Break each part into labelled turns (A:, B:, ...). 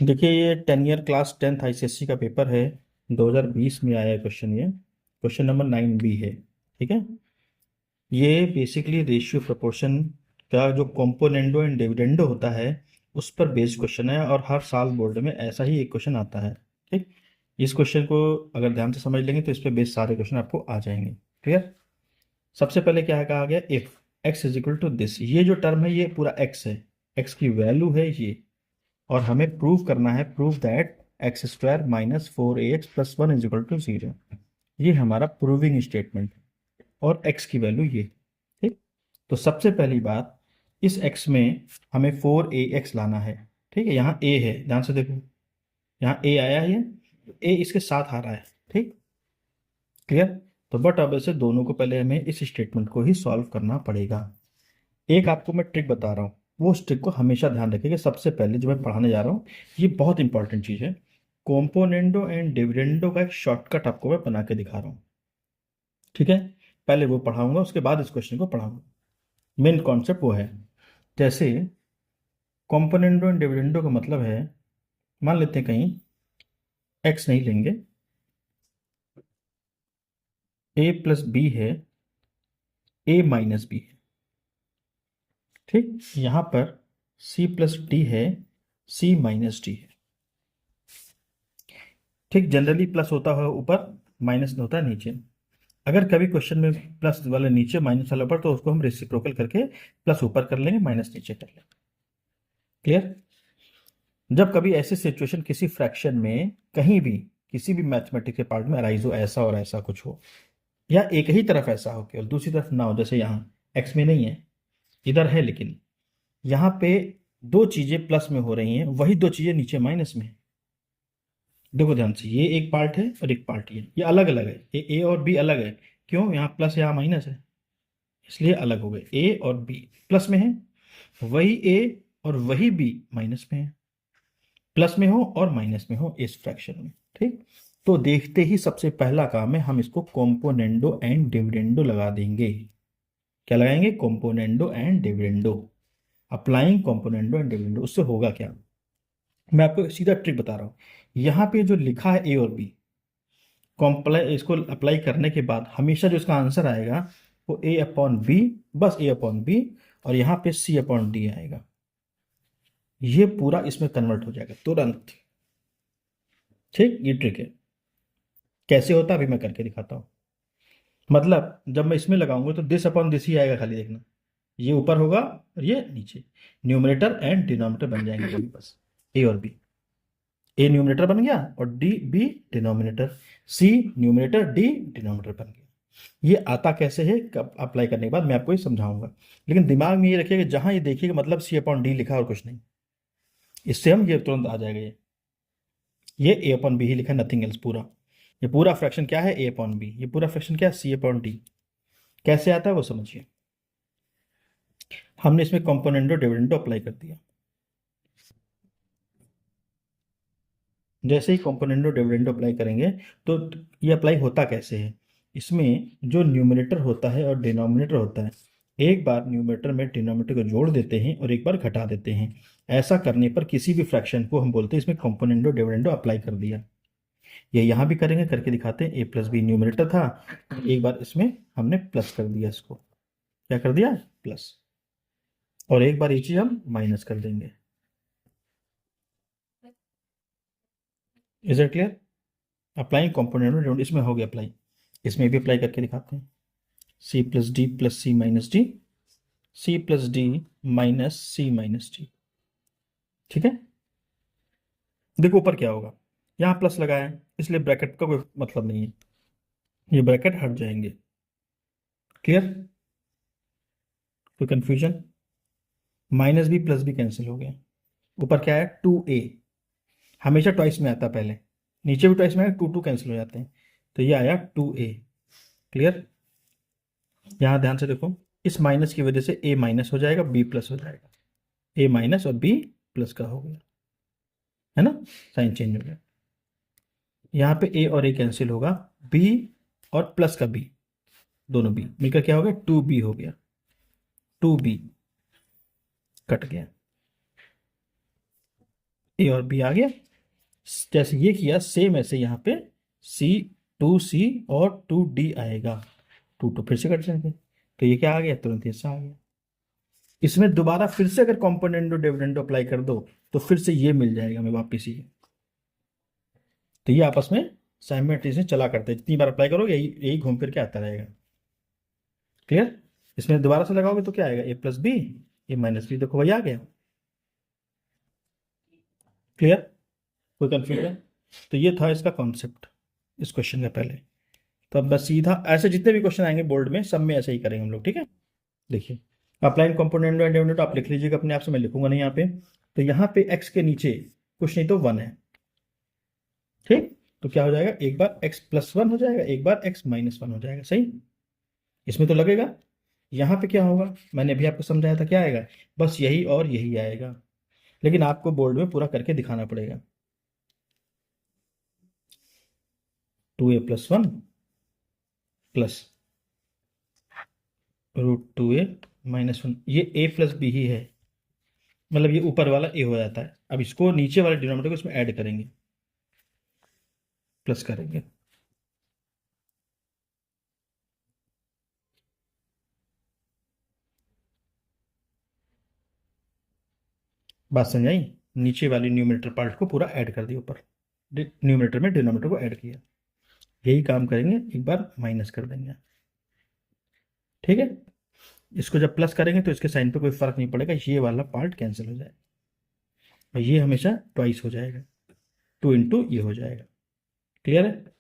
A: देखिए, ये 10 year class 10th ICSC का पेपर है। 2020 में आया है क्वेश्चन। ये क्वेश्चन नंबर 9B है। ठीक है। ये बेसिकली रेशियो प्रोपोर्शन का जो कॉम्पोनेंडो एंड डिविडेंडो होता है उस पर बेस्ड क्वेश्चन है, और हर साल बोर्ड में ऐसा ही एक क्वेश्चन आता है। ठीक। इस क्वेश्चन को अगर ध्यान से समझ लेंगे तो इस पर बेस्ड सारे क्वेश्चन आपको आ जाएंगे। क्लियर। सबसे पहले क्या कहा गया, if x is equal to this, ये जो टर्म है ये पूरा एक्स है, एक्स की वैल्यू है ये, और हमें प्रूव करना है, prove that x square minus 4ax+1 is equal to 0। ये हमारा प्रूविंग स्टेटमेंट है, और एक्स की वैल्यू ये। ठीक। तो सबसे पहली बात, इस एक्स में हमें 4ax लाना है। ठीक है। यहाँ ए है, ध्यान से देखो, यहाँ ए आया है, ए इसके साथ आ रहा है। ठीक। क्लियर। तो बट अब ऐसे दोनों को पहले हमें इस स्टेटमेंट को ही सॉल्व करना पड़ेगा। एक आपको मैं ट्रिक बता रहा हूँ, वो उस ट्रिक को हमेशा ध्यान रखिएगा। सबसे पहले जो मैं पढ़ाने जा रहा हूँ ये बहुत इंपॉर्टेंट चीज़ है। कॉम्पोनेंडो एंड डिविडेंडो का एक शॉर्टकट आपको मैं बना के दिखा रहा हूँ। ठीक है। पहले वो पढ़ाऊंगा, उसके बाद इस क्वेश्चन को पढ़ाऊंगा। मेन कॉन्सेप्ट वो है। जैसे कॉम्पोनेंडो एंड डिविडेंडो का मतलब है, मान लेते हैं कहीं एक्स नहीं लेंगे, a+b है, a-b है। ठीक। यहाँ पर c+d है, c-d है। ठीक। जनरली प्लस होता है ऊपर, माइनस होता है नीचे। अगर कभी क्वेश्चन में प्लस वाला नीचे माइनस वाला ऊपर, तो उसको हम रेसिप्रोकल करके प्लस ऊपर कर लेंगे, माइनस नीचे कर लेंगे। क्लियर। जब कभी ऐसी सिचुएशन किसी फ्रैक्शन में कहीं भी किसी भी मैथमेटिक्स के पार्ट में अराइज हो, ऐसा और ऐसा कुछ हो, या एक ही तरफ ऐसा हो केवल, दूसरी तरफ ना हो, जैसे यहाँ एक्स में नहीं है, इधर है, लेकिन यहाँ पे दो चीजें प्लस में हो रही हैं, वही दो चीजें नीचे माइनस में है। देखो ध्यान से, ये एक पार्ट है और एक पार्ट ये अलग अलग है। ये ए और बी अलग है। क्यों, यहाँ प्लस यहाँ माइनस है, इसलिए अलग हो गए। ए और बी प्लस में है, वही ए और वही बी माइनस में है। प्लस में हो और माइनस में हो इस फ्रैक्शन में। ठीक। तो देखते ही सबसे पहला काम है, हम इसको कॉम्पोनेंडो एंड डिविडेंडो लगा देंगे। क्या लगाएंगे, componendo and dividendo. Applying componendo and dividendo, उससे होगा क्या, मैं आपको सीधा ट्रिक बता रहा हूँ। यहाँ पे जो लिखा है ए और बी, कॉम्प्लाई इसको अप्लाई करने के बाद हमेशा जो इसका आंसर आएगा वो a/b, बस a/b, और यहाँ पे c/d आएगा। ये पूरा इसमें कन्वर्ट हो जाएगा तुरंत। ठीक। ये ट्रिक है। कैसे होता है अभी मैं करके दिखाता हूँ। मतलब जब मैं इसमें लगाऊंगा तो दिस ही आएगा, खाली देखना। ये ऊपर होगा और ये नीचे, न्यूमरेटर एंड डिनोमिनेटर बन जाएंगे कभी, बस ए और बी। ए न्यूमरेटर बन गया और डी बी डिनोमिनेटर, सी न्यूमरेटर डी डिनोमिनेटर बन गया। ये आता कैसे है, कब अप्लाई करने के बाद मैं आपको ये समझाऊंगा। लेकिन दिमाग में ये रखिएगा, जहां ये देखिएगा मतलब c/d लिखा और कुछ नहीं, इससे हम ये तुरंत आ जाएगा। ये a/b ही लिखा है, नथिंग एल्स। पूरा ये पूरा फ्रैक्शन क्या है, a/b। ये पूरा फ्रैक्शन क्या है, c/d। कैसे आता है वो समझिए। हमने इसमें कॉम्पोनेंडो डिविडेंडो अप्लाई कर दिया। जैसे ही कॉम्पोनेंडो डिविडेंडो अप्लाई करेंगे तो ये अप्लाई होता कैसे है, इसमें जो न्यूमरेटर होता है और डिनोमिनेटर होता है, एक बार न्यूमरेटर में डिनोमिनेटर को जोड़ देते हैं और एक बार घटा देते हैं। ऐसा करने पर किसी भी फ्रैक्शन को हम बोलते हैं इसमें कॉम्पोनेंडो डिविडेंडो अप्लाई कर दिया। ये यहाँ भी करेंगे, करके दिखाते हैं। a+b न्यूमरेटर था, एक बार इसमें हमने प्लस कर दिया, इसको क्या कर दिया, प्लस, और एक बार ये चीज हम माइनस कर देंगे। Is it clear. Applying component में इसमें हो गया अप्लाई, इसमें भी अप्लाई करके दिखाते हैं। c+d+c-d, c+d-c-d। ठीक है। देखो ऊपर क्या होगा, यहाँ प्लस लगाया है इसलिए ब्रैकेट का कोई मतलब नहीं है, ये ब्रैकेट हट जाएंगे। क्लियर। कोई कंफ्यूजन, माइनस भी प्लस भी कैंसिल हो गया। ऊपर क्या है, 2a, हमेशा ट्वाइस में आता है पहले, नीचे भी ट्वाइस में आया, 2 कैंसिल हो जाते हैं, तो ये आया 2a। क्लियर। यहाँ ध्यान से देखो, इस माइनस की वजह से a माइनस हो जाएगा, b प्लस हो जाएगा, a माइनस और b प्लस का हो गया, है ना, साइन चेंज हो गया। यहाँ पे a और a कैंसिल होगा, b और प्लस का b, दोनों b मिलकर क्या हो गया, 2b हो गया, 2b कट गया। ए और बी आ गया। जैसे ये किया सेम ऐसे यहाँ पे सी, 2C और 2D आएगा, 2 फिर से कट जाएंगे, तो ये क्या आ गया, तुरंत ऐसा आ गया। इसमें दोबारा फिर से अगर कॉम्पोनेंडो डिविडेंडो अप्लाई कर दो तो फिर से ये मिल जाएगा हमें वापिस ही। तो ये आपस में साइमल्टेनियसली चला करते हैं, जितनी बार अप्लाई करोगे यही यही घूम फिर के आता रहेगा। क्लियर? इसमें दोबारा से लगाओगे तो क्या आएगा, ए प्लस बी, ए माइनस बी, देखो वही आ गया। क्लियर? कोई कंफ्यूजन? तो ये था इसका कॉन्सेप्ट इस क्वेश्चन का पहले। तो अब बस सीधा ऐसे जितने भी क्वेश्चन आएंगे बोर्ड में सब में ऐसे ही करेंगे हम लोग, ठीक है। देखिए अप्लाइंग कंपोनेंट एंड डिविडेंड आप लिख लीजिएगा अपने आप से, मैं लिखूंगा नहीं यहाँ पे। तो यहाँ पे x के नीचे कुछ नहीं तो 1 है, ठीक। तो क्या हो जाएगा, एक बार x प्लस 1 हो जाएगा, एक बार x माइनस 1 हो जाएगा, सही। इसमें तो लगेगा। यहाँ पे क्या होगा, मैंने अभी आपको समझाया था, क्या आएगा, बस यही और यही आएगा, लेकिन आपको बोर्ड में पूरा करके दिखाना पड़ेगा। 2a plus 1 plus √2a minus 1, ये a प्लस बी ही है, मतलब ये ऊपर वाला a हो जाता है। अब इसको नीचे वाले डिनोमिनेटर को इसमें ऐड करेंगे, प्लस करेंगे। बात समझाई? नीचे वाली न्यूमरेटर पार्ट को पूरा ऐड कर दिया, ऊपर न्यूमरेटर में डिनोमिनेटर को ऐड किया। यही काम करेंगे, एक बार माइनस कर देंगे, ठीक है। इसको जब प्लस करेंगे तो इसके साइन पे कोई फर्क नहीं पड़ेगा, ये वाला पार्ट कैंसिल हो जाएगा और ये हमेशा ट्वाइस हो जाएगा, 2 इंटू ये हो जाएगा। क्लियर है?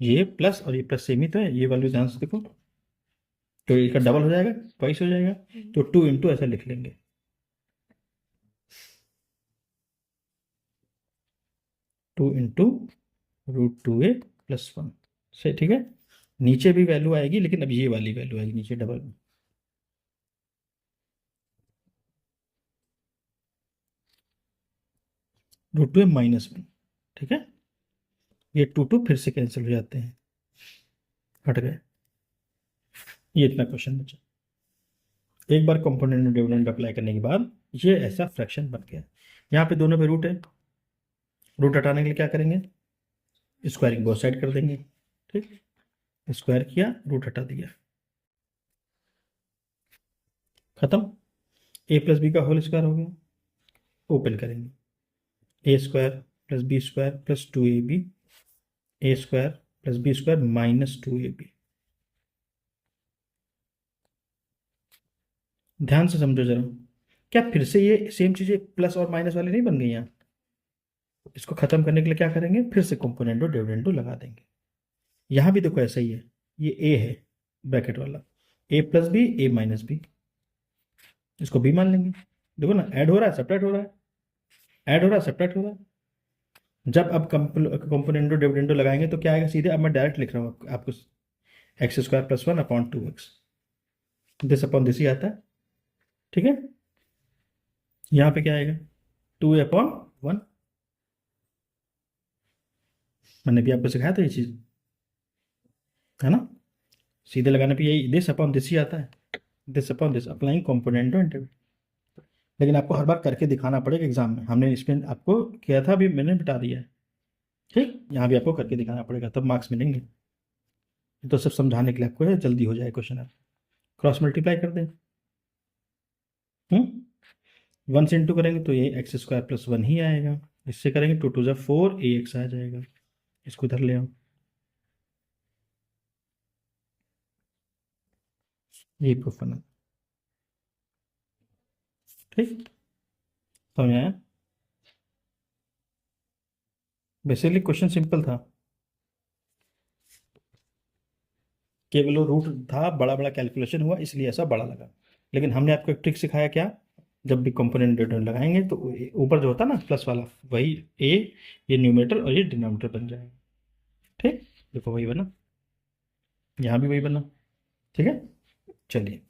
A: ये प्लस और ये प्लस सेम ही तो है, ये वैल्यू ध्यान से देखो, तो इसका डबल हो जाएगा, ट्वाइस हो जाएगा, तो 2 इंटू ऐसा लिख लेंगे, 2 इंटू √2a प्लस 1 से, ठीक है। नीचे भी वैल्यू आएगी लेकिन अब ये वाली वैल्यू आएगी नीचे डबल में, √2a माइनस 1, ठीक है। ये 2 फिर से कैंसिल हो जाते हैं, हट गए। ये इतना क्वेश्चन बचा। एक बार कंपोनेंट डिविडेंड अप्लाई करने के बाद ये ऐसा फ्रैक्शन बन गया। यहाँ पे दोनों पे रूट है, रूट हटाने के लिए क्या करेंगे, स्क्वायरिंग बोथ साइड कर देंगे, ठीक। स्क्वायर किया, रूट हटा दिया, खत्म। ए प्लस बी का होल स्क्वायर हो गया, ओपन करेंगे, A square plus B square plus 2ab, A square plus B square minus 2ab। ध्यान से समझो जरा, क्या फिर से ये सेम चीजें प्लस और माइनस वाली नहीं बन गई यहाँ? इसको खत्म करने के लिए क्या करेंगे, फिर से कंपोनेंटो डिविडेंडो लगा देंगे। यहाँ भी देखो ऐसा ही है, ये ए है ब्रैकेट वाला, ए प्लस बी, ए माइनस बी, इसको बी मान लेंगे। देखो ना, ऐड हो रहा है, सब्ट्रैक्ट हो रहा है, ऐड हो रहा है, सब्ट्रैक्ट हो रहा है। जब अब कंपोनेंटो डिविडेंडो लगाएंगे तो क्या आएगा, सीधे अब मैं डायरेक्ट लिख रहा हूँ आपको, x square plus 1 upon 2x, this upon this he आता है, ठीक है। यहाँ पे क्या आएगा, 2a/1, मैंने भी आपको सिखाया था ये चीज़, है ना। सीधे लगाने पे यही दिस अपॉन दिस ही आता है, this upon this, applying कंपोनेंटो interval. लेकिन आपको हर बार करके दिखाना पड़ेगा एग्जाम में, हमने इसमें आपको किया था, अभी मैंने बता दिया है, ठीक। यहाँ भी आपको करके दिखाना पड़ेगा, तब मार्क्स मिलेंगे। तो सब समझाने के लिए आपको है, जल्दी हो जाए क्वेश्चन, आप क्रॉस मल्टीप्लाई कर दें, 1 से इंटू करेंगे तो ये एक्स स्क्वायर प्लस 1 ही आएगा, इससे करेंगे 2 2 4 ax आ जाएगा, इसको इधर ले आओ, ये प्रूफ बना, ठीक। समझ आया? बेसिकली क्वेश्चन सिंपल था, केवल वो रूट था, बड़ा बड़ा कैलकुलेशन हुआ इसलिए ऐसा बड़ा लगा। लेकिन हमने आपको एक ट्रिक सिखाया, क्या, जब भी कंपोनेंट लगाएंगे तो ऊपर जो होता है ना प्लस वाला, वही ए, ये न्यूमरेटर और ये डिनोमिनेटर बन जाएगा, ठीक। देखो वही बना, यहाँ भी वही बना, ठीक है। चलिए।